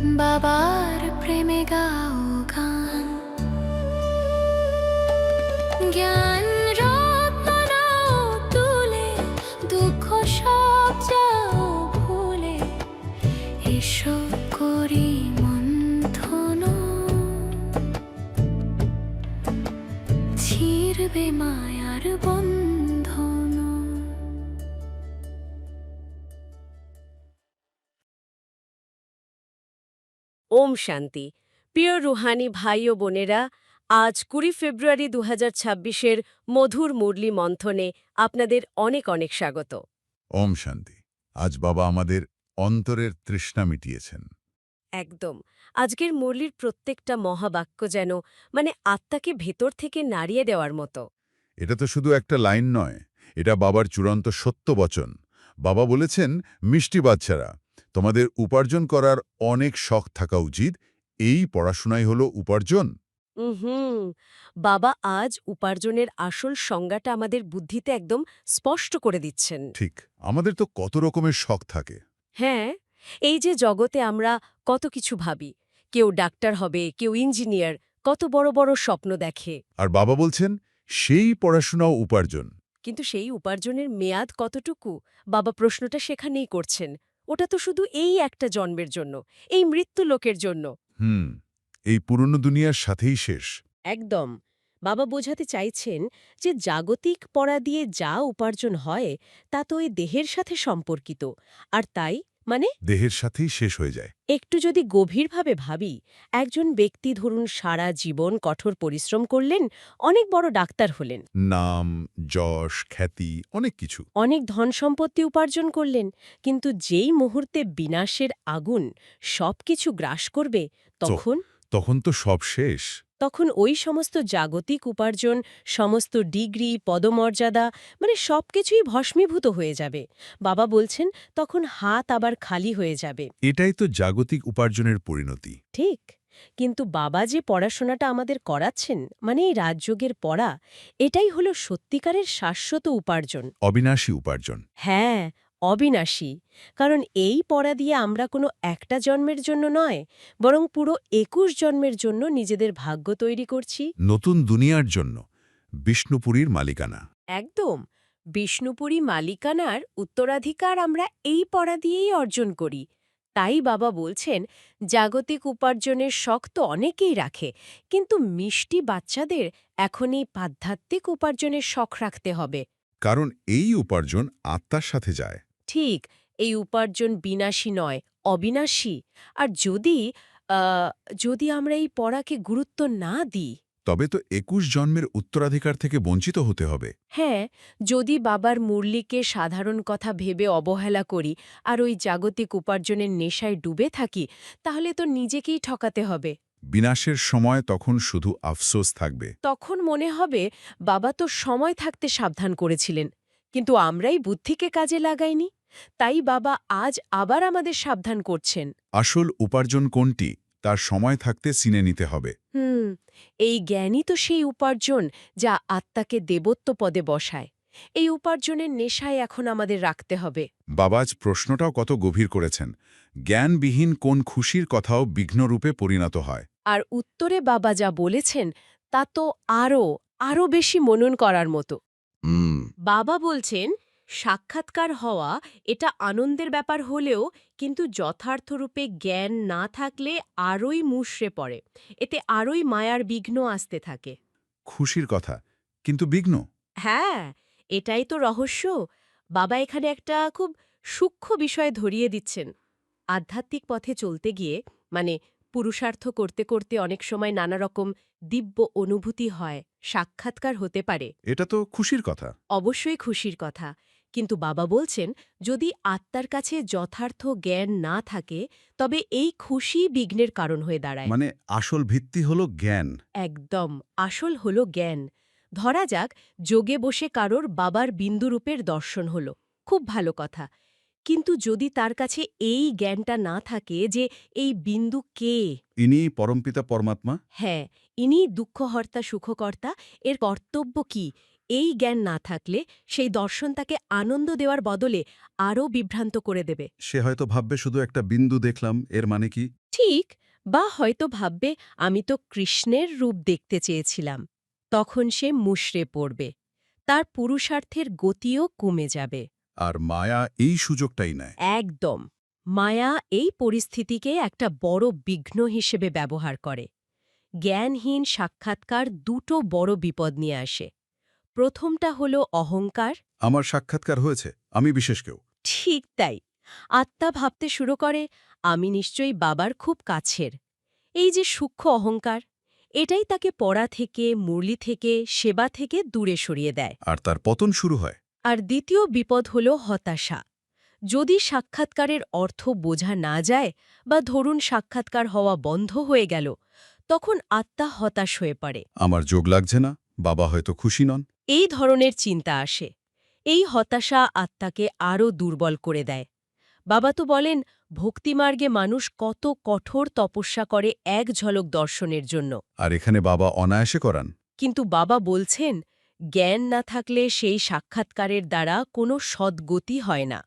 বাবার প্রেমে গাও গান, জ্ঞান রত্ন নাও তুলে, দুঃখ সব যাও ভুলে, এসো করি মন্থন, ছিড়বে মায়ার বন্ধন। ওম শান্তি। প্রিয় রুহানি ভাই ও বোনেরা, আজ ২০ ফেব্রুয়ারি ২০২৬-এর মধুর মুরলি মন্থনে আপনাদের অনেক অনেক স্বাগত। ওম শান্তি। আজ বাবা আমাদের অন্তরের তৃষ্ণা মিটিয়েছেন। একদম। আজকের মুরলির প্রত্যেকটা মহাবাক্য যেন আত্মাকে ভেতর থেকে নাড়িয়ে দেওয়ার মতো। এটা তো শুধু একটা লাইন নয়, এটা বাবার চূড়ান্ত সত্য বচন। বাবা বলেছেন, মিষ্টি বাচ্চারা, তোমাদের উপার্জন করার অনেক শখ থাকা উচিত, এই পড়াশোনাই হলো উপার্জন। হুম। বাবা আজ উপার্জনের আসল সংজ্ঞাটা আমাদের বুদ্ধিতে একদম স্পষ্ট করে দিচ্ছেন। ঠিক, আমাদের তো কত রকমের শখ থাকে। হ্যাঁ, এই যে জগতে আমরা কত কিছু ভাবি, কেউ ডাক্তার হবে, কেউ ইঞ্জিনিয়ার, কত বড় বড় স্বপ্ন দেখে। আর বাবা বলছেন, সেই পড়াশোনাও উপার্জন। কিন্তু সেই উপার্জনের মেয়াদ কতটুকু? বাবা প্রশ্নটা সেখানেই করছেন। ওটা তো শুধু এই একটা জন্মের জন্য, এই মৃত্যু লোকের জন্য। এই পুরনো দুনিয়ার সাথেই শেষ। একদম। বাবা বোঝাতে চাইছেন যে জাগতিক পড়া দিয়ে যা উপার্জন হয় তা তো ওই দেহের সাথে সম্পর্কিত, আর তাই দেহের সাথেই শেষ হয়ে যায়। একটু যদি গভীরভাবে ভাবি, একজন ব্যক্তি ধরুন সারা জীবন কঠোর পরিশ্রম করলেন, অনেক বড় ডাক্তার হলেন, নাম, যশ, খ্যাতি, অনেক কিছু। অনেক ধন সম্পত্তি উপার্জন করলেন, কিন্তু যেই মুহূর্তে বিনাশের আগুন সবকিছু গ্রাস করবে, তখন তো সব শেষ। তখন ওই সমস্ত জাগতিক উপার্জন, সমস্ত ডিগ্রি, পদমর্যাদা সবকিছুই ভস্মীভূত হয়ে যাবে। বাবা বলছেন তখন হাত আবার খালি হয়ে যাবে। এটাই তো জাগতিক উপার্জনের পরিণতি। ঠিক। কিন্তু বাবা যে পড়াশোনাটা আমাদের করাচ্ছেন, এই রাজযোগের পড়া, এটাই হলো সত্যিকারের শাশ্বত উপার্জন। অবিনাশী উপার্জন। হ্যাঁ, অবিনাশী। কারণ এই পড়া দিয়ে আমরা কোনো একটা জন্মের জন্য নয়, বরং পুরো ২১ জন্মের জন্য নিজেদের ভাগ্য তৈরি করছি। নতুন দুনিয়ার জন্য বিষ্ণুপুরীর মালিকানা। একদম। বিষ্ণুপুরী মালিকানার উত্তরাধিকার আমরা এই পড়া দিয়েই অর্জন করি। তাই বাবা বলছেন, জাগতিক উপার্জনের শখ তো অনেকেই রাখে, কিন্তু মিষ্টি বাচ্চাদের এখন এই আধ্যাত্মিক উপার্জনের শখ রাখতে হবে। কারণ এই উপার্জন আত্মার সাথে যায়। ঠিক, এই উপার্জন বিনাশী নয়, অবিনাশী। আর যদি আমরা এই পড়াকে গুরুত্ব না দিই, তবে তো ২১ জন্মের উত্তরাধিকার থেকে বঞ্চিত হতে হবে। হ্যাঁ, যদি বাবার মুরলিকে সাধারণ কথা ভেবে অবহেলা করি আর ওই জাগতিক উপার্জনের নেশায় ডুবে থাকি, তাহলে তো নিজেকেই ঠকাতে হবে। বিনাশের সময় তখন শুধু আফসোস থাকবে। তখন মনে হবে বাবা তো সময় থাকতে সাবধান করেছিলেন, কিন্তু আমরাই বুদ্ধিকে কাজে লাগাইনি। তাই বাবা আজ আবার আমাদের সাবধান করছেন। আসল উপার্জন কোনটি, তার সময় থাকতে চিনে নিতে হবে। এই জ্ঞানই তো সেই উপার্জন যা আত্মাকে দেবত্ব পদে বসায়। এই উপার্জনের নেশায় এখন আমাদের রাখতে হবে। বাবা আজ প্রশ্নটাও কত গভীর করেছেন। জ্ঞানবিহীন কোন খুশির কথাও বিঘ্নরূপে পরিণত হয়। আর উত্তরে বাবা যা বলেছেন তা তো আরও বেশি মনন করার মতো। বাবা বলছেন, সাক্ষাৎকার হওয়া এটা আনন্দের ব্যাপার হলেও কিন্তু যথার্থরূপে জ্ঞান না থাকলে আরোই মুষড়ে পড়ে, এতে আরোই মায়ার বিঘ্ন আসতে থাকে। খুশির কথা, কিন্তু বিঘ্ন। হ্যাঁ, এটাই তো রহস্য। বাবা এখানে একটা খুব সূক্ষ্ম বিষয় ধরিয়ে দিচ্ছেন। আধ্যাত্মিক পথে চলতে গিয়ে পুরুষার্থ করতে করতে অনেক সময় নানা রকম দিব্য অনুভূতি হয়, সাক্ষাৎকার হতে পারে। এটা তো খুশির কথা। অবশ্যই খুশির কথা। কিন্তু বাবা বলছেন, যদি আত্মার কাছে যথার্থ জ্ঞান না থাকে, তবে এই খুশি বিঘ্নের কারণ হয়ে দাঁড়ায়। আসল ভিত্তি হলো জ্ঞান। একদম, আসল হলো জ্ঞান। ধরা যাক, যোগে বসে কারোর বাবার বিন্দুরূপের দর্শন হল, খুব ভালো কথা। কিন্তু যদি তার কাছে এই জ্ঞানটা না থাকে যে এই বিন্দু কে, ইনি পরমপিতা পরমাত্মা। হ্যাঁ, ইনি দুঃখহর্তা সুখকর্তা, এর কর্তব্য কি, এই জ্ঞান না থাকলে সেই দর্শন তাকে আনন্দ দেওয়ার বদলে আরও বিভ্রান্ত করে দেবে। সে হয়তো ভাববে শুধু একটা বিন্দু দেখলাম, এর মানে কি? ঠিক, বা হয়তো ভাববে আমি তো কৃষ্ণের রূপ দেখতে চেয়েছিলাম। তখন সে মুষড়ে পড়বে। তার পুরুষার্থের গতিও কমে যাবে। আর মায়া এই সুযোগটাই নেয়। একদম। মায়া এই পরিস্থিতিকে একটা বড় বিঘ্ন হিসেবে ব্যবহার করে। জ্ঞানহীন সাক্ষাৎকার দুটো বড় বিপদ নিয়ে আসে। প্রথমটা হলো অহংকার। আমার সাক্ষাৎকার হয়েছে, আমি বিশেষ কেউ। ঠিক তাই। আত্মা ভাবতে শুরু করে, আমি নিশ্চয়ই বাবার খুব কাছের। এই যে সূক্ষ্ম অহংকার, এটাই তাকে পড়া থেকে, মুরলি থেকে, সেবা থেকে দূরে সরিয়ে দেয়। আর তার পতন শুরু হয়। আর দ্বিতীয় বিপদ হল হতাশা। যদি সাক্ষাৎকারের অর্থ বোঝা না যায়, বা ধরুন সাক্ষাৎকার হওয়া বন্ধ হয়ে গেল, তখন আত্মা হতাশ হয়ে পড়ে। আমার যোগ লাগছে না, বাবা হয়তো খুশি নন। এই ধরনের চিন্তা আসে। এই হতাশা আত্মাকে আরও দুর্বল করে দেয়। বাবা তো বলেন, ভক্তিমার্গে মানুষ কত কঠোর তপস্যা করে এক ঝলক দর্শনের জন্য। আর এখানে বাবা অনায়াসে করান। কিন্তু বাবা বলছেন, জ্ঞান না থাকলে সেই সাক্ষাৎকারের দ্বারা কোনো সদ্গতি হয় না।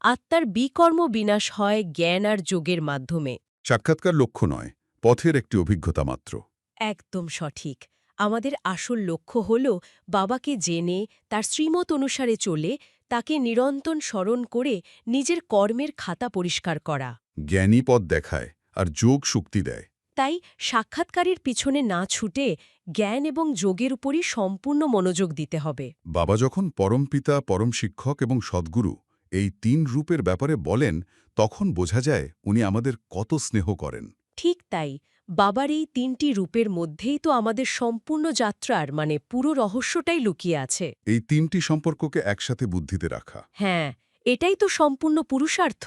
আত্মার বিকর্ম বিনাশ হয় জ্ঞান আর যোগের মাধ্যমে। সাক্ষাৎকার লক্ষ্য নয়, পথের একটি অভিজ্ঞতা মাত্র। একদম সঠিক। আমাদের আসল লক্ষ্য হল বাবাকে জেনে, তার শ্রীমত অনুসারে চলে, তাকে নিরন্তর স্মরণ করে নিজের কর্মের খাতা পরিষ্কার করা। জ্ঞানী পথ দেখায়, আর যোগ শক্তি দেয়। তাই সাক্ষাৎকারের পিছনে না ছুটে জ্ঞান এবং যোগের উপরই সম্পূর্ণ মনোযোগ দিতে হবে। বাবা যখন পরমপিতা, পরম শিক্ষক এবং সদ্গুরু এই ৩ রূপের ব্যাপারে বলেন, তখন বোঝা যায় উনি আমাদের কত স্নেহ করেন। ঠিক তাই, বাবার এই ৩টি রূপের মধ্যেই তো আমাদের সম্পূর্ণ যাত্রার পুরো রহস্যটাই লুকিয়ে আছে। এই ৩টি সম্পর্ককে একসাথে বুদ্ধিতে রাখা। হ্যাঁ, এটাই তো সম্পূর্ণ পুরুষার্থ।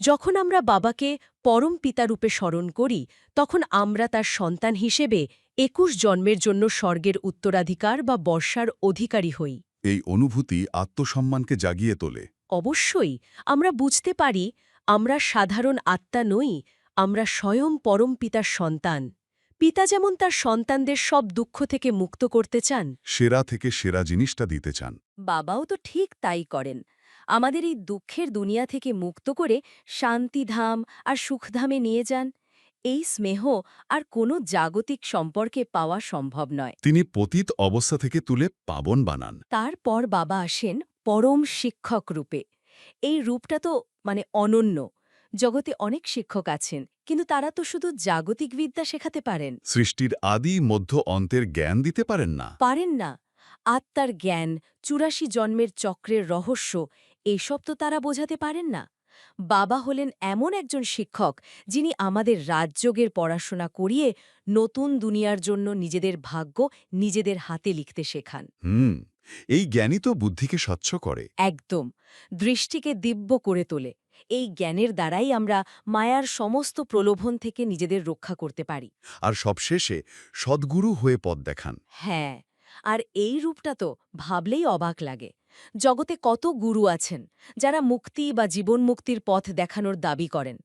যখন আমরা বাবাকে পরম পিতারূপে স্মরণ করি, তখন আমরা তার সন্তান হিসেবে ২১ জন্মের জন্য স্বর্গের উত্তরাধিকার বা বর্ষার অধিকারী হই। এই অনুভূতি আত্মসম্মানকে জাগিয়ে তোলে। অবশ্যই, আমরা বুঝতে পারি আমরা সাধারণ আত্মা নই, আমরা স্বয়ং পরম পিতার সন্তান। পিতা যেমন তার সন্তানদের সব দুঃখ থেকে মুক্ত করতে চান, সেরা থেকে সেরা জিনিসটা দিতে চান। বাবাও তো ঠিক তাই করেন। আমাদের এই দুঃখের দুনিয়া থেকে মুক্ত করে শান্তিধাম আর সুখধামে নিয়ে যান। এই স্নেহ আর কোনো জাগতিক সম্পর্কে পাওয়া সম্ভব নয়। তিনি পতিত অবস্থা থেকে তুলে পাবন বানান। তারপর বাবা আসেন পরম শিক্ষক রূপে। এই রূপটা তো অনন্য। জগতে অনেক শিক্ষক আছেন, কিন্তু তারা তো শুধু জাগতিক বিদ্যা শেখাতে পারেন। সৃষ্টির আদি মধ্য অন্তের জ্ঞান দিতে পারেন না। পারেন না। আত্মার জ্ঞান, ৮৪ জন্মের চক্রের রহস্য, এসব তো তারা বোঝাতে পারেন না। বাবা হলেন এমন একজন শিক্ষক, যিনি আমাদের রাজযোগের পড়াশোনা করিয়ে নতুন দুনিয়ার জন্য নিজেদের ভাগ্য নিজেদের হাতে লিখতে শেখান। এই জ্ঞানই তো বুদ্ধিকে স্বচ্ছ করে। একদম। দৃষ্টিকে দিব্য করে তোলে। এই জ্ঞানের দ্বারাই আমরা মায়ার সমস্ত প্রলোভন থেকে নিজেদের রক্ষা করতে পারি। আর সবশেষে সদ্গুরু হয়ে পথ দেখান। হ্যাঁ, আর এই রূপটা তো ভাবলেই অবাক লাগে। জগতে কত গুরু আছেন, যারা মুক্তি বা জীবনমুক্তির পথ দেখানোর দাবি করেন।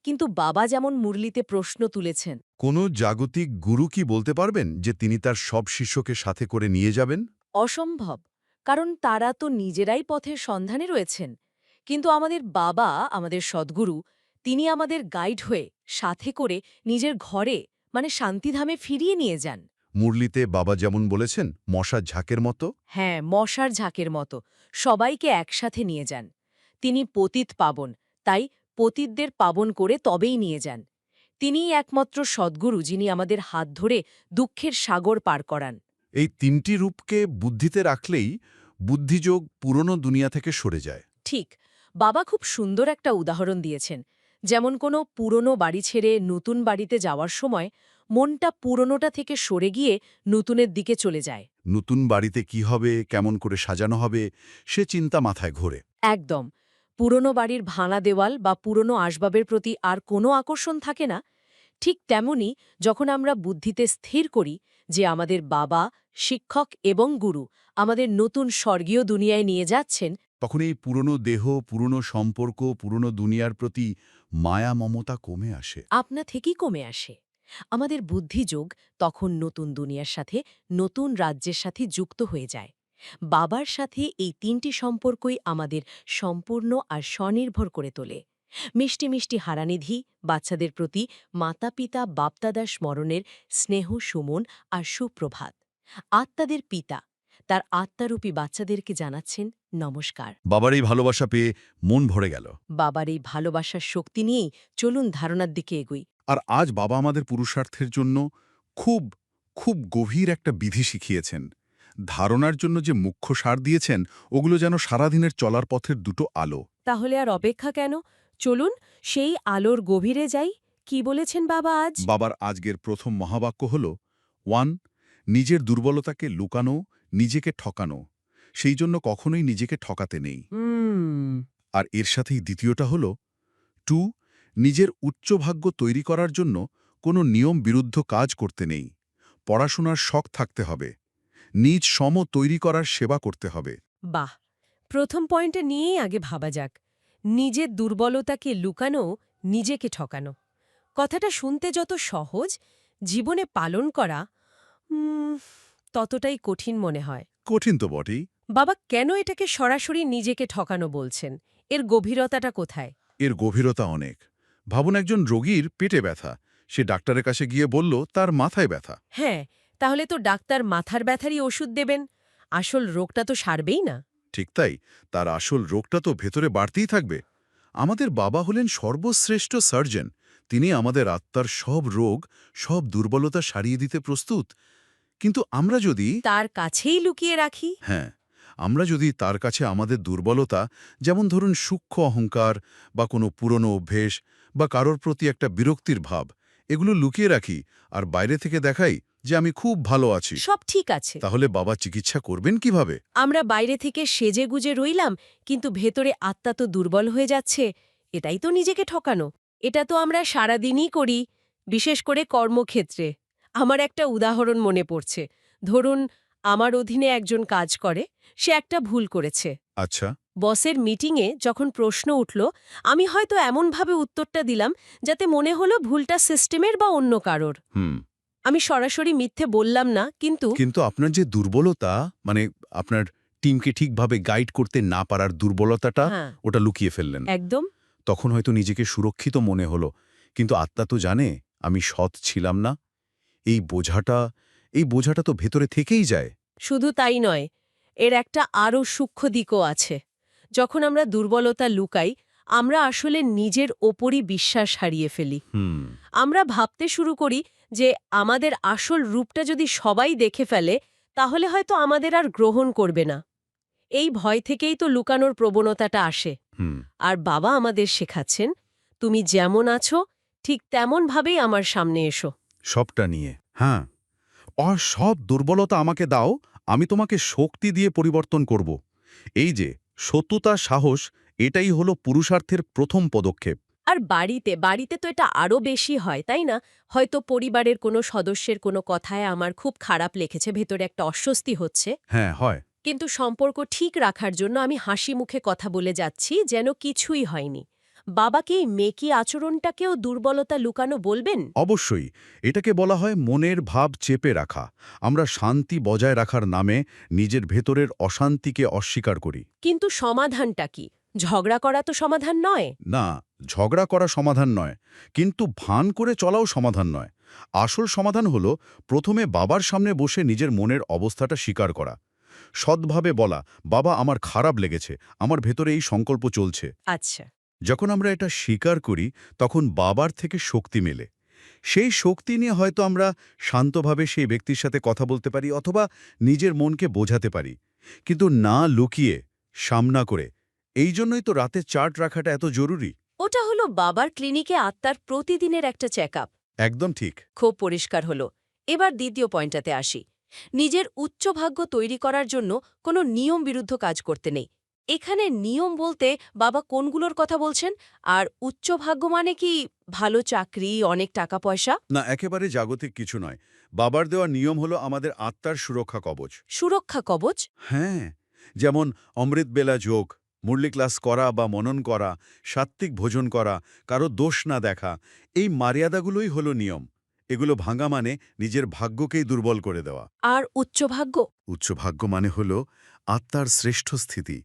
কিন্তু বাবা যেমন মুরলিতে প্রশ্ন তুলেছেন, কোনো জাগতিক গুরু কি বলতে পারবেন যে তিনি তার সব শিষ্যকে সাথে করে নিয়ে যাবেন? অসম্ভব। কারণ তারা তো নিজেরাই পথের সন্ধানে রয়েছেন। কিন্তু আমাদের বাবা, আমাদের সদ্গুরু, তিনি আমাদের গাইড হয়ে সাথে করে নিজের ঘরে শান্তিধামে ফিরিয়ে নিয়ে যান। মুরলিতে বাবা যেমন বলেছেন, মশার ঝাঁকের মতো। হ্যাঁ, মশার ঝাঁকের মতো সবাইকে একসাথে নিয়ে যান। তিনি পতিত পাবন, তাই পতিতদের পাবন করে তবেই নিয়ে যান। তিনিই একমাত্র সদ্গুরু, যিনি আমাদের হাত ধরে দুঃখের সাগর পার করান। এই ৩টি রূপকে বুদ্ধিতে রাখলেই বুদ্ধিযোগ পুরনো দুনিয়া থেকে সরে যায়। ঠিক, বাবা খুব সুন্দর একটা উদাহরণ দিয়েছেন। যেমন কোনো পুরনো বাড়ি ছেড়ে নতুন বাড়িতে যাওয়ার সময় মনটা পুরনোটা থেকে সরে গিয়ে নতুনের দিকে চলে যায়। নতুন বাড়িতে কি হবে, কেমন করে সাজানো হবে, সে চিন্তা মাথায় ঘোরে। একদম। পুরনো বাড়ির ভাঙা দেওয়াল বা পুরনো আসবাবের প্রতি আর কোনো আকর্ষণ থাকে না। ঠিক তেমনি যখন আমরা বুদ্ধিতে স্থির করি যে আমাদের বাবা, শিক্ষক এবং গুরু আমাদের নতুন স্বর্গীয় দুনিয়ায় নিয়ে যাচ্ছেন, তখন এই পুরনো দেহ, পুরনো সম্পর্ক, পুরনো দুনিয়ার প্রতি মায়া মমতা কমে আসে। আপনা থেকেই কমে আসে। আমাদের বুদ্ধিযোগ তখন নতুন দুনিয়ার সাথে, নতুন রাজ্যের সাথে যুক্ত হয়ে যায়। বাবার সাথে এই ৩টি সম্পর্কই আমাদের সম্পূর্ণ আর স্বনির্ভর করে তোলে। মিষ্টি মিষ্টি হারানিধি বাচ্চাদের প্রতি মাতা পিতা বাপদাদার স্মরণের স্নেহ সুমন আর সুপ্রভাত। আত্মাদের পিতা তার আত্মারূপী বাচ্চাদেরকে জানাচ্ছেন নমস্কার। বাবার এই ভালোবাসা পেয়ে মন ভরে গেল। বাবার এই ভালোবাসার শক্তি নিয়েই চলুন ধারণার দিকে এগুই। আর আজ বাবা আমাদের পুরুষার্থের জন্য খুব খুব গভীর একটা বিধি শিখিয়েছেন। ধারণার জন্য যে মুখ্য সার দিয়েছেন, ওগুলো যেন সারাদিনের চলার পথের দুটো আলো। তাহলে আর অপেক্ষা কেন, চলুন সেই আলোর গভীরে যাই। কি বলেছেন বাবা আজ? বাবার আজকের প্রথম মহাবাক্য হল 1. নিজের দুর্বলতাকে লুকানো, নিজেকে ঠকানো, সেই জন্য কখনোই নিজেকে ঠকাতে নেই। আর এর সাথেই দ্বিতীয়টা হল 2. নিজের উচ্চভাগ্য তৈরি করার জন্য কোনো নিয়ম বিরুদ্ধ কাজ করতে নেই। পড়াশোনার শখ থাকতে হবে, নিজ সম তৈরি করার সেবা করতে হবে। বাহ, প্রথম পয়েন্টে নিয়েই আগে ভাবা যাক। নিজের দুর্বলতাকে লুকানো, নিজেকে ঠকানো। কথাটা শুনতে যত সহজ, জীবনে পালন করা ততটাই কঠিন মনে হয়। কঠিন তো বটেই। বাবা কেন এটাকে সরাসরি নিজেকে ঠকানো বলছেন? এর গভীরতাটা কোথায়? এর গভীরতা অনেক। ভাবুন, একজন রোগীর পেটে ব্যথা, সে ডাক্তারের কাছে গিয়ে বলল তার মাথায় ব্যথা। হ্যাঁ, তাহলে তো ডাক্তার মাথার ব্যথারই ওষুধ দেবেন, আসল রোগটা তো সারবেই না। ঠিক তাই, তার আসল রোগটা তো ভেতরে বাড়তেই থাকবে। আমাদের বাবা হলেন সর্বশ্রেষ্ঠ সার্জন। তিনি আমাদের আত্মার সব রোগ, সব দুর্বলতা সারিয়ে দিতে প্রস্তুত। কিন্তু আমরা যদি তার কাছেই লুকিয়ে রাখি, আমরা যদি তার কাছে আমাদের দুর্বলতা, যেমন ধরুন সূক্ষ্ম অহংকার বা কোনো পুরনো অভ্যেস বা কারোর প্রতি একটা বিরক্তির ভাব, এগুলো লুকিয়ে রাখি আর বাইরে থেকে দেখাই যে আমি খুব ভালো আছি, সব ঠিক আছে, তাহলে বাবা চিকিৎসা করবেন কিভাবে? আমরা বাইরে থেকে সেজে গুজে রইলাম, কিন্তু ভেতরে আত্মা তো দুর্বল হয়ে যাচ্ছে। এটাই তো নিজেকে ঠকানো। এটা তো আমরা সারাদিনই করি, বিশেষ করে কর্মক্ষেত্রে। আমার একটা উদাহরণ মনে পড়ছে। ধরুন, আমার অধীনে একজন কাজ করে, সে একটা ভুল করেছে। আচ্ছা। বসের মিটিংয়ে যখন প্রশ্ন উঠল, আমি হয়তো এমনভাবে উত্তরটা দিলাম যাতে মনে হলো ভুলটা সিস্টেমের বা অন্য কারোর। আমি সরাসরি মিথ্যে বললাম না, কিন্তু কিন্তু আপনার যে দুর্বলতা, মানে আপনার টিমকে ঠিকভাবে গাইড করতে না পারার দুর্বলতাটা, হ্যাঁ, ওটা লুকিয়ে ফেললেন। একদম। তখন হয়তো নিজেকে সুরক্ষিত মনে হলো, কিন্তু আত্মা তো জানে আমি সৎ ছিলাম না। এই বোঝাটা তো ভেতরে থেকেই যায়। শুধু তাই নয়, এর একটা আরও সূক্ষ্ম দিকও আছে। যখন আমরা দুর্বলতা লুকাই, আমরা আসলে নিজের ওপরই বিশ্বাস হারিয়ে ফেলি। আমরা ভাবতে শুরু করি যে আমাদের আসল রূপটা যদি সবাই দেখে ফেলে, তাহলে হয়তো আমাদের আর গ্রহণ করবে না। এই ভয় থেকেই তো লুকানোর প্রবণতাটা আসে। আর বাবা আমাদের শেখাচ্ছেন, তুমি যেমন আছো ঠিক তেমনভাবেই আমার সামনে এসো। সবটা নিয়ে, সব দুর্বলতা আমাকে দাও, আমি তোমাকে শক্তি দিয়ে পরিবর্তন করব। এই যে সত্যতা, সাহস, এটাই হলো পুরুষার্থের প্রথম পদক্ষেপ। আর বাড়িতে তো এটা আরও বেশি হয়, তাই না? হয়তো পরিবারের কোনো সদস্যের কোনো কথায় আমার খুব খারাপ লেগেছে, ভেতরে একটা অস্বস্তি হচ্ছে। হ্যাঁ, হয়। কিন্তু সম্পর্ক ঠিক রাখার জন্য আমি হাসি মুখে কথা বলে যাচ্ছি, যেন কিছুই হয়নি। বাবাকে এই মেকি আচরণটাকেও দুর্বলতা লুকানো বলবেন? অবশ্যই। এটাকে বলা হয় মনের ভাব চেপে রাখা। আমরা শান্তি বজায় রাখার নামে নিজের ভেতরের অশান্তিকে অস্বীকার করি। কিন্তু সমাধানটা কি? ঝগড়া করা তো সমাধান নয়। না, ঝগড়া করা সমাধান নয়, কিন্তু ভান করে চলাও সমাধান নয়। আসল সমাধান হলো প্রথমে বাবার সামনে বসে নিজের মনের অবস্থাটা স্বীকার করা। সৎভাবে বলা, বাবা আমার খারাপ লেগেছে, আমার ভেতরে এই সংকল্প চলছে। আচ্ছা, যখন আমরা এটা স্বীকার করি, তখন বাবার থেকে শক্তি মেলে। সেই শক্তি নিয়ে হয়তো আমরা শান্তভাবে সেই ব্যক্তির সাথে কথা বলতে পারি, অথবা নিজের মনকে বোঝাতে পারি, কিন্তু না লুকিয়ে, সামনা করে। এই জন্যই তো রাতে চার্ট রাখাটা এত জরুরি। ওটা হলো বাবার ক্লিনিকে আত্মার প্রতিদিনের একটা চেকআপ। একদম ঠিক। খুব পরিষ্কার হলো। এবার দ্বিতীয় পয়েন্টটাতে আসি। নিজের উচ্চভাগ্য তৈরি করার জন্য কোনো নিয়ম বিরুদ্ধ কাজ করতে নেই। এখানে নিয়ম বলতে বাবা কোনগুলোর কথা বলছেন? আর উচ্চভাগ্য মানে কি ভালো চাকরি, অনেক টাকা পয়সা? না, একেবারে জাগতিক কিছু নয়। বাবার দেওয়া নিয়ম হলো আমাদের আত্মার সুরক্ষা কবচ। সুরক্ষা কবচ? হ্যাঁ, যেমন অমৃতবেলা যোগ, মুরলি ক্লাস করা বা মনন করা, সাত্ত্বিক ভোজন করা, কারো দোষ না দেখা, এই মর্যাদাগুলোই হলো নিয়ম। এগুলো ভাঙা মানে নিজের ভাগ্যকেই দুর্বল করে দেওয়া। আর উচ্চভাগ্য? উচ্চভাগ্য মানে হলো আত্মার শ্রেষ্ঠ স্থিতি,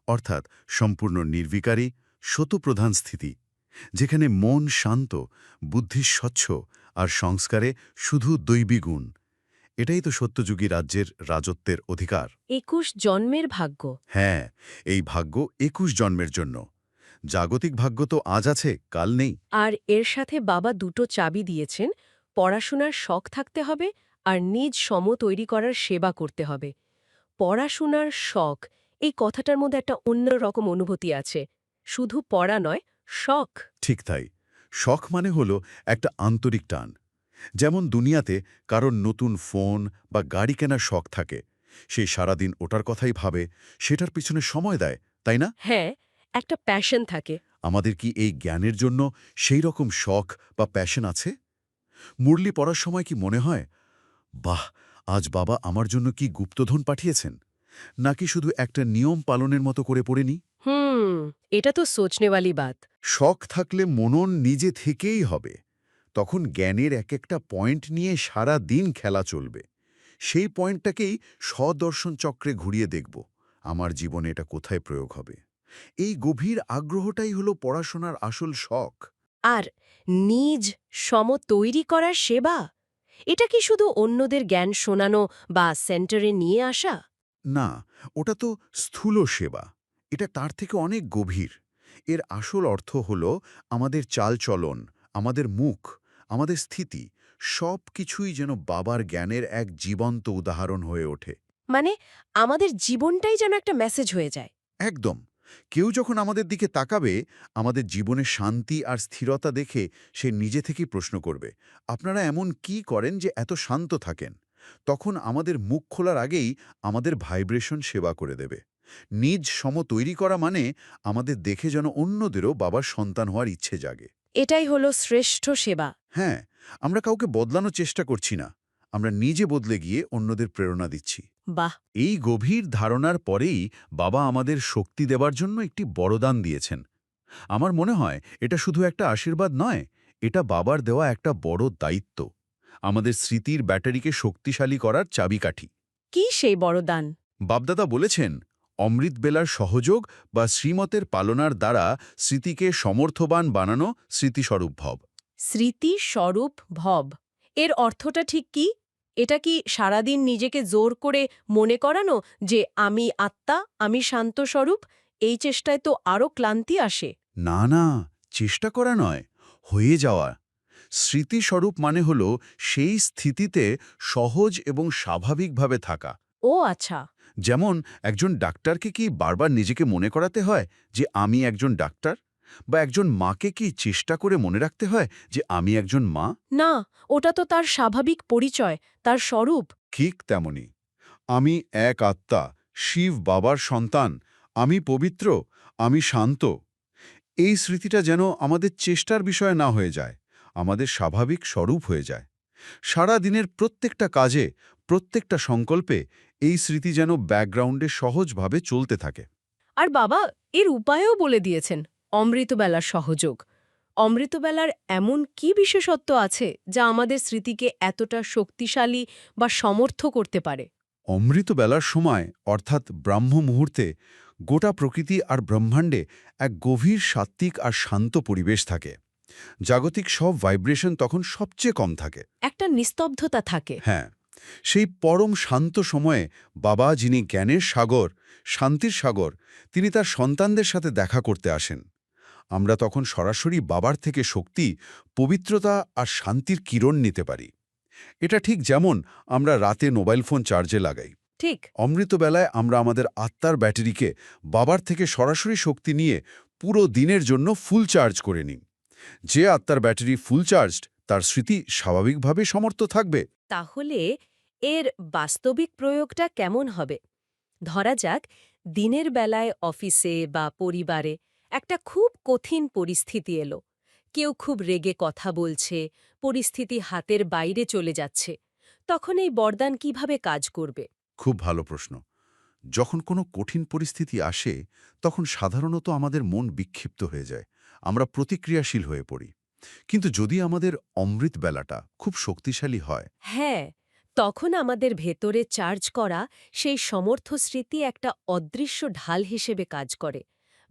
অর্থাৎ সম্পূর্ণ নির্বিকারী, শতপ্রধান স্থিতি। যেখানে মন শান্ত, বুদ্ধি স্বচ্ছ আর সংস্কারে শুধু দৈবী গুণ। এটাই তো সত্যযুগী রাজ্যের রাজত্বের অধিকার। 21 জন্মের ভাগ্য। হ্যাঁ, এই ভাগ্য 21 জন্মের জন্য। জাগতিক ভাগ্য তো আজ আছে, কাল নেই। আর এর সাথে বাবা দুটো চাবি দিয়েছেন, পড়াশোনার শখ থাকতে হবে আর নিজ তৈরি করার সেবা করতে হবে। পড়াশোনার শখ, এই কথাটার মধ্যে একটা অন্যরকম অনুভূতি আছে। শুধু পড়া নয়, শখ। ঠিক তাই। শখ মানে হলো একটা আন্তরিক টান। যেমন দুনিয়াতে কারোর নতুন ফোন বা গাড়ি কেনার শখ থাকে, সেই সারাদিন ওটার কথাই ভাবে, সেটার পিছনে সময় দেয়, তাই না? হ্যাঁ, একটা প্যাশন থাকে। আমাদের কি এই জ্ঞানের জন্য সেই রকম শখ বা প্যাশন আছে? মুরলি পড়ার সময় কি মনে হয়, বাহ, আজ বাবা আমার জন্য কি গুপ্তধন পাঠিয়েছেন? নাকি শুধু একটা নিয়ম পালনের মতো করে পড়েনি? এটা তো সোচনেওয়ালি বাত। শখ থাকলে মনন নিজে থেকেই হবে। তখন জ্ঞানের এক একটা পয়েন্ট নিয়ে সারা দিন খেলা চলবে। সেই পয়েন্টটাকেই স্বদর্শন চক্রে ঘুরিয়ে দেখব, আমার জীবনে এটা কোথায় প্রয়োগ হবে। এই গভীর আগ্রহটাই হলো পড়াশোনার আসল শখ। আর নিজ তৈরি করার সেবা, এটা কি শুধু অন্যদের জ্ঞান শোনানো বা সেন্টারে নিয়ে আসা? না, ওটা তো স্থূল সেবা। এটা তার থেকে অনেক গভীর। এর আসল অর্থ হল আমাদের চালচলন, আমাদের মুখ, আমাদের স্থিতি, সব কিছুই যেন বাবার জ্ঞানের এক জীবন্ত উদাহরণ হয়ে ওঠে। মানে আমাদের জীবনটাই যেন একটা মেসেজ হয়ে যায়। একদম। কেউ যখন আমাদের দিকে তাকাবে, আমাদের জীবনে শান্তি আর স্থিরতা দেখে সে নিজে থেকেই প্রশ্ন করবে, আপনারা এমন কি করেন যে এত শান্ত থাকেন? তখন আমাদের মুখ খোলার আগেই আমাদের ভাইব্রেশন সেবা করে দেবে। নিজ তৈরি করা মানে আমাদের দেখে যেন অন্যদেরও বাবার সন্তান হওয়ার ইচ্ছে জাগে। এটাই হলো শ্রেষ্ঠ সেবা। হ্যাঁ, আমরা কাউকে বদলানোর চেষ্টা করছি না, আমরা নিজে বদলে গিয়ে অন্যদের প্রেরণা দিচ্ছি। বাহ! এই গভীর ধারণার পরেই বাবা আমাদের শক্তি দেবার জন্য একটি বরদান দিয়েছেন। আমার মনে হয় এটা শুধু একটা আশীর্বাদ নয়, এটা বাবার দেওয়া একটা বড় দায়িত্ব, আমাদের স্মৃতির ব্যাটারিকে শক্তিশালী করার চাবিকাঠি। কি সেই বড়দান? বাপদাদা বলেছেন, অমৃত বেলার সহযোগ বা শ্রীমতের পালনার দ্বারা স্মৃতিকে সমর্থবান বানানো স্মৃতিস্বরূপ ভব। স্মৃতি স্বরূপ ভব, এর অর্থটা ঠিক কি? এটা কি সারাদিন নিজেকে জোর করে মনে করানো যে আমি আত্মা, আমি শান্ত স্বরূপ? এই চেষ্টায় তো আরও ক্লান্তি আসে। না না, চেষ্টা করা নয়, হয়ে যাওয়া। স্মৃতিস্বরূপ মানে হল সেই স্থিতিতে সহজ এবং স্বাভাবিকভাবে থাকা। ও আচ্ছা। যেমন একজন ডাক্তারকে কি বারবার নিজেকে মনে করাতে হয় যে আমি একজন ডাক্তার? বা একজন মাকে কি চেষ্টা করে মনে রাখতে হয় যে আমি একজন মা? না, ওটা তো তার স্বাভাবিক পরিচয়, তার স্বরূপ। ঠিক তেমনি, আমি এক আত্মা, শিব বাবার সন্তান, আমি পবিত্র, আমি শান্ত। এই স্মৃতিটা যেন আমাদের চেষ্টার বিষয় না হয়ে যায়, আমাদের স্বাভাবিক স্বরূপ হয়ে যায়। সারা দিনের প্রত্যেকটা কাজে, প্রত্যেকটা সংকল্পে এই স্মৃতি যেন ব্যাকগ্রাউন্ডে সহজভাবে চলতে থাকে। আর বাবা এর উপায়ও বলে দিয়েছেন, অমৃতবেলার সহযোগ। অমৃতবেলার এমন কি বিশেষত্ব আছে যা আমাদের স্মৃতিকে এতটা শক্তিশালী বা সমর্থ করতে পারে? অমৃত বেলার সময়, অর্থাৎ ব্রাহ্ম মুহূর্তে, গোটা প্রকৃতি আর ব্রহ্মাণ্ডে এক গভীর সাত্ত্বিক আর শান্ত পরিবেশ থাকে। জাগতিক সব ভাইব্রেশন তখন সবচেয়ে কম থাকে। একটা নিস্তব্ধতা থাকে। হ্যাঁ, সেই পরম শান্ত সময়ে বাবা, যিনি জ্ঞানের সাগর, শান্তির সাগর, তিনি তার সন্তানদের সাথে দেখা করতে আসেন। আমরা তখন সরাসরি বাবার থেকে শক্তি, পবিত্রতা আর শান্তির কিরণ নিতে পারি। এটা ঠিক যেমন আমরা রাতে মোবাইল ফোন চার্জে লাগাই। ঠিক। অমৃতবেলায় আমরা আমাদের আত্মার ব্যাটারিকে বাবার থেকে সরাসরি শক্তি নিয়ে পুরো দিনের জন্য ফুল চার্জ করে নিই। যে আত্মার ব্যাটারি ফুল চার্জড, তার স্মৃতি স্বাভাবিকভাবে সমর্থ থাকবে। তাহলে এর বাস্তবিক প্রয়োগটা কেমন হবে? ধরা যাক দিনের বেলায় অফিসে বা পরিবারে একটা খুব কঠিন পরিস্থিতি এলো। কেউ খুব রেগে কথা বলছে, পরিস্থিতি হাতের বাইরে চলে যাচ্ছে। তখন এই বরদান কিভাবে কাজ করবে? খুব ভালো প্রশ্ন। যখন কোনো কঠিন পরিস্থিতি আসে, তখন সাধারণত আমাদের মন বিক্ষিপ্ত হয়ে যায়, আমরা প্রতিক্রিয়াশীল হয়ে পড়ি। কিন্তু যদি আমাদের অমৃত বেলাটা খুব শক্তিশালী হয়, হ্যাঁ, তখন আমাদের ভেতরে চার্জ করা সেই সমর্থ স্মৃতি একটা অদৃশ্য ঢাল হিসেবে কাজ করে।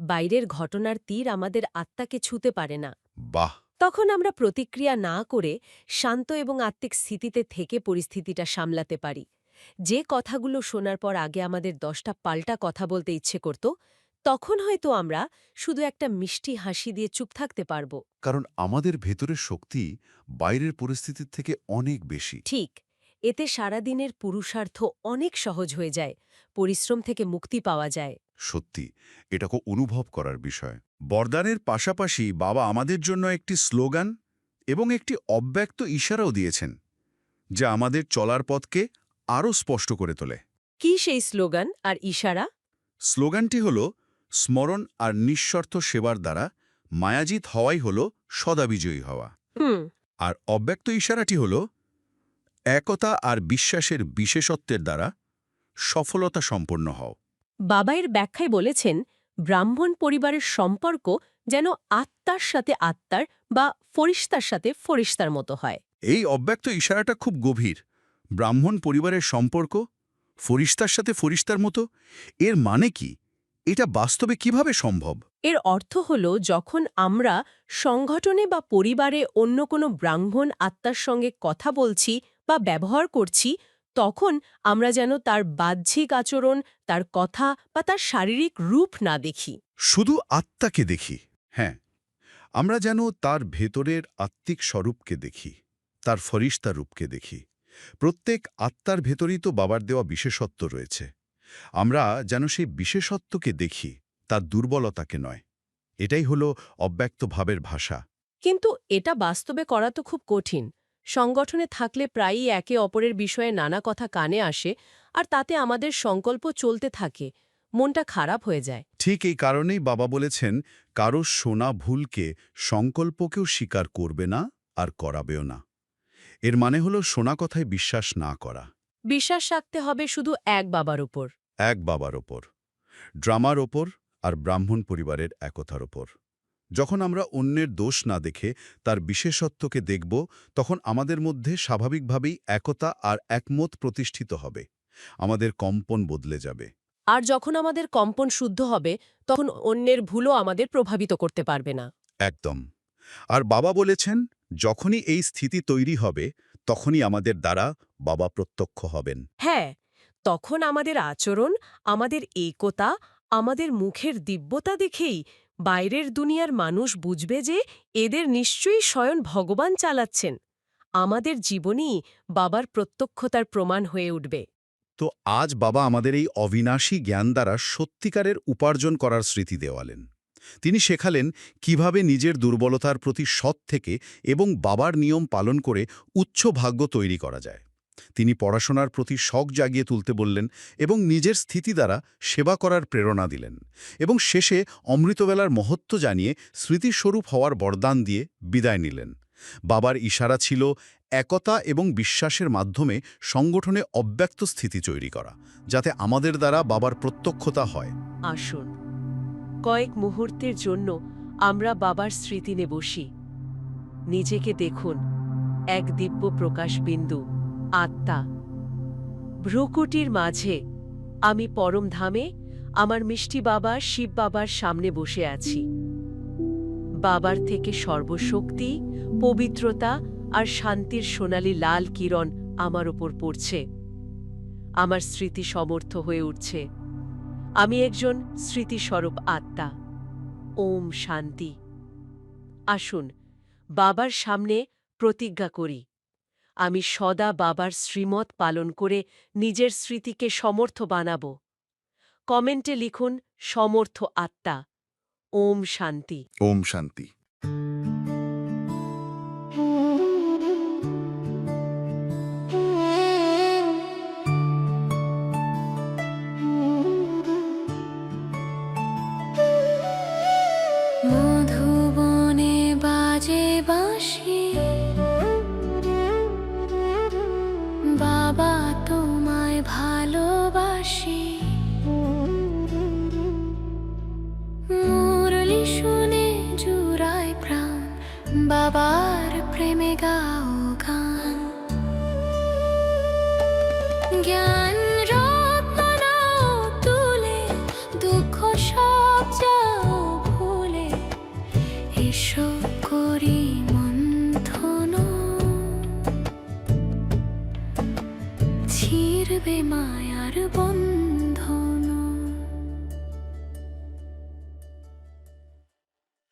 বাইরের ঘটনার তীর আমাদের আত্মাকে ছুঁতে পারে না। বাহ! তখন আমরা প্রতিক্রিয়া না করে শান্ত এবং আত্মিক স্থিতিতে থেকে পরিস্থিতিটা সামলাতে পারি। যে কথাগুলো শোনার পর আগে আমাদের 10টা পাল্টা কথা বলতে ইচ্ছে করত, তখন হয়তো আমরা শুধু একটা মিষ্টি হাসি দিয়ে চুপ থাকতে পারব। কারণ আমাদের ভেতরের শক্তি বাইরের পরিস্থিতির থেকে অনেক বেশি। ঠিক, এতে সারাদিনের পুরুষার্থ অনেক সহজ হয়ে যায়, পরিশ্রম থেকে মুক্তি পাওয়া যায়। সত্যি, এটা খুব অনুভব করার বিষয়। বরদানের পাশাপাশি বাবা আমাদের জন্য একটি স্লোগান এবং একটি অব্যক্ত ইশারাও দিয়েছেন, যা আমাদের চলার পথকে আরও স্পষ্ট করে তোলে। কি সেই স্লোগান আর ইশারা? স্লোগানটি হল, স্মরণ আর নিঃস্বার্থ সেবার দ্বারা মায়াজিত হওয়াই হল সদা বিজয়ী হওয়া। হুম, আর অব্যক্ত ইশারাটি হল, একতা আর বিশ্বাসের বিশেষত্বের দ্বারা সফলতা সম্পন্ন হও। বাবা এর ব্যাখ্যায় বলেছেন, ব্রাহ্মণ পরিবারের সম্পর্ক যেন আত্মার সাথে আত্মার বা ফরিস্তার সাথে ফরিস্তার মতো হয়। এই অব্যক্ত ইশারাটা খুব গভীর। ব্রাহ্মণ পরিবারের সম্পর্ক ফরিস্তার সাথে ফরিস্তার মতো, এর মানে কি? এটা বাস্তবে কিভাবে সম্ভব? এর অর্থ হল, যখন আমরা সংগঠনে বা পরিবারে অন্য কোনো ব্রাহ্মণ আত্মার সঙ্গে কথা বলছি বা ব্যবহার করছি, তখন আমরা যেন তার বাহ্যিক আচরণ, তার কথা বা তার শারীরিক রূপ না দেখি। শুধু আত্মাকে দেখি। হ্যাঁ, আমরা যেন তার ভেতরের আত্মিক স্বরূপকে দেখি, তার ফরিস্তা রূপকে দেখি। প্রত্যেক আত্মার ভেতরেই তো বাবার দেওয়া বিশেষত্ব রয়েছে। আমরা যেন সেই বিশেষত্বকে দেখি, তার দুর্বলতাকে নয়। এটাই হলো অব্যক্ত ভাবের ভাষা। কিন্তু এটা বাস্তবে করা তো খুব কঠিন। সংগঠনে থাকলে প্রায়ই একে অপরের বিষয়ে নানা কথা কানে আসে, আর তাতে আমাদের সংকল্প চলতে থাকে, মনটা খারাপ হয়ে যায়। ঠিক এই কারণেই বাবা বলেছেন, কারো শোনা ভুলকে সংকল্পকেও স্বীকার করবে না আর করাবেও না। এর মানে হলো শোনা কথায় বিশ্বাস না করা। বিশ্বাস রাখতে হবে শুধু এক বাবার উপর। এক বাবার ওপর, ড্রামার ওপর আর ব্রাহ্মণ পরিবারের একতার ওপর। যখন আমরা অন্যের দোষ না দেখে তার বিশেষত্বকে দেখব, তখন আমাদের মধ্যে স্বাভাবিকভাবেই একতা আর একমত প্রতিষ্ঠিত হবে। আমাদের কম্পন বদলে যাবে। আর যখন আমাদের কম্পন শুদ্ধ হবে, তখন অন্যের ভুলও আমাদের প্রভাবিত করতে পারবে না। একদম। আর বাবা বলেছেন, যখনই এই স্থিতি তৈরি হবে, তখনই আমাদের দ্বারা বাবা প্রত্যক্ষ হবেন। হ্যাঁ, তখন আমাদের আচরণ, আমাদের একতা, আমাদের মুখের দিব্যতা দেখেই বাইরের দুনিয়ার মানুষ বুঝবে যে এদের নিশ্চয়ই স্বয়ং ভগবান চালাচ্ছেন। আমাদের জীবনই বাবার প্রত্যক্ষতার প্রমাণ হয়ে উঠবে। তো আজ বাবা আমাদের এই অবিনাশী জ্ঞান দ্বারা সত্যিকারের উপার্জন করার স্মৃতি দেওয়ালেন। তিনি শেখালেন কিভাবে নিজের দুর্বলতার প্রতি সৎ থেকে এবং বাবার নিয়ম পালন করে উচ্চ ভাগ্য তৈরি করা যায়। তিনি পড়াশোনার প্রতি শখ জাগিয়ে তুলতে বললেন এবং নিজের স্থিতি দ্বারা সেবা করার প্রেরণা দিলেন, এবং শেষে অমৃতবেলার মহত্ব জানিয়ে স্মৃতিস্বরূপ হওয়ার বরদান দিয়ে বিদায় নিলেন। বাবার ইশারা ছিল একতা এবং বিশ্বাসের মাধ্যমে সংগঠনে অব্যক্ত স্থিতি তৈরি করা, যাতে আমাদের দ্বারা বাবার প্রত্যক্ষতা হয়। আসুন, কয়েক মুহূর্তের জন্য আমরা বাবার স্মৃতি নিয়ে বসি। নিজেকে দেখুন, এক দিব্য প্রকাশ বিন্দু, আত্মা। ভ্রুকুটির মাঝে আমি পরমধামে আমার মিষ্টি বাবা শিব বাবার সামনে বসে আছি। বাবার থেকে সর্বশক্তি, পবিত্রতা আর শান্তির সোনালি লাল কিরণ আমার ওপর পড়ছে। আমার স্মৃতি সমর্থ হয়ে উঠছে। আমি একজন স্মৃতিস্বরূপ আত্মা। ওম শান্তি। আসুন, বাবার সামনে প্রতিজ্ঞা করি, আমি সদা বাবার শ্রীমত পালন করে নিজের স্মৃতিকে সমর্থ বানাব। কমেন্টে লিখুন সমর্থ আত্মা। ওম শান্তি। ওম শান্তি। মধুবনে বাজে বাঁশি, বাবা তোমায় ভালোবাসি। মুরলি শুনে জুড়ায় প্রাণ, বাবার প্রেমে গাও গান। জ্ঞান রত্ন নাও তুলে, দুঃখ সব যাও ফিরবে মায়ার বন্ধন।